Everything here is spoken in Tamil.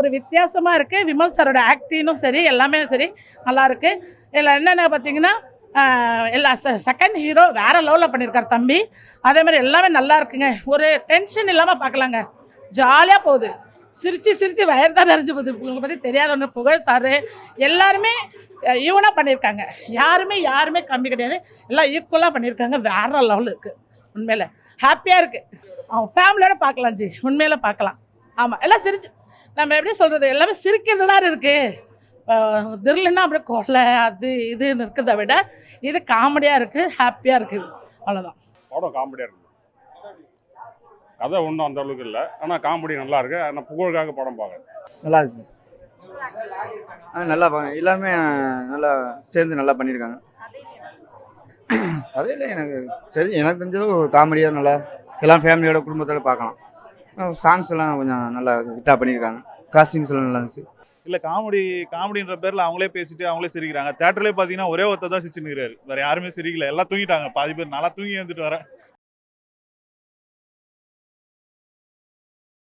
ஒரு வித்தியாசமாக இருக்குது. விமல் சாரோட ஆக்டிங்கும் சரி எல்லாமே சரி நல்லாயிருக்கு. இதில் என்னென்ன பார்த்தீங்கன்னா எல்லா செகண்ட் ஹீரோ வேறு லெவலில் பண்ணியிருக்கார் தம்பி. அதே மாதிரி எல்லாமே நல்லா இருக்குங்க. ஒரு டென்ஷன் இல்லாமல் பார்க்கலாங்க. ஜாலியாக போகுது. சிரித்து சிரித்து வயர் தான் நிறைஞ்சு போகுது. உங்களை பற்றி தெரியாத ஒன்று புகழ்த்தாரு. எல்லாருமே ஈவனாக பண்ணியிருக்காங்க. யாருமே கம்மி கிடையாது. எல்லாம் ஈக்குவலாக பண்ணியிருக்காங்க. வேறு லெவலில் இருக்குது. உண்மையில் ஹாப்பியாக இருக்குது. அவன் ஃபேமிலியோட பார்க்கலாம் ஜி. உண்மையில் பார்க்கலாம். ஆமாம், எல்லாம் சிரிச்சு நம்ம எப்படி சொல்கிறது, எல்லாமே சிரிக்கிறது தான் இருக்குது. திருளுன்னா அப்படியே கொலை அது இதுன்னு இருக்கிறத விட இது காமெடியாக இருக்குது, ஹாப்பியாக இருக்குது. அவ்வளோதான். படம் காமெடியாக இருக்குது. கதை ஒன்றும் அந்த அளவுக்கு இல்லை, ஆனால் காமெடி நல்லா இருக்குது. ஆனால் புகழுக்காக படம் பார்க்குறேன். நல்லா இருக்கு. நல்லா எல்லாருமே நல்லா சேர்ந்து நல்லா பண்ணியிருக்காங்க. கதையில் எனக்கு தெரிஞ்சது ஒரு காமெடியாக நல்லா எல்லாம் ஃபேமிலியோட குடும்பத்தோட பார்க்கலாம். சாங்ஸ் எல்லாம் கொஞ்சம் நல்லா ஹிட்டாக பண்ணியிருக்காங்க. காஸ்டிங்ஸ் எல்லாம் நல்லா இருந்துச்சு. இல்லை காமெடின்ற பேரில் அவங்களே பேசிட்டு அவங்களே சிரிக்கிறாங்க. தேட்டர்லேயே பார்த்தீங்கன்னா ஒரே ஒருத்தர் தான் சிரிச்சுன்னு இருக்கிறாரு. வேறு யாருமே சிரிக்கல. எல்லாம் தூங்கிட்டாங்க. பாதி பேர் நல்லா தூங்கி வந்துட்டு வரேன்.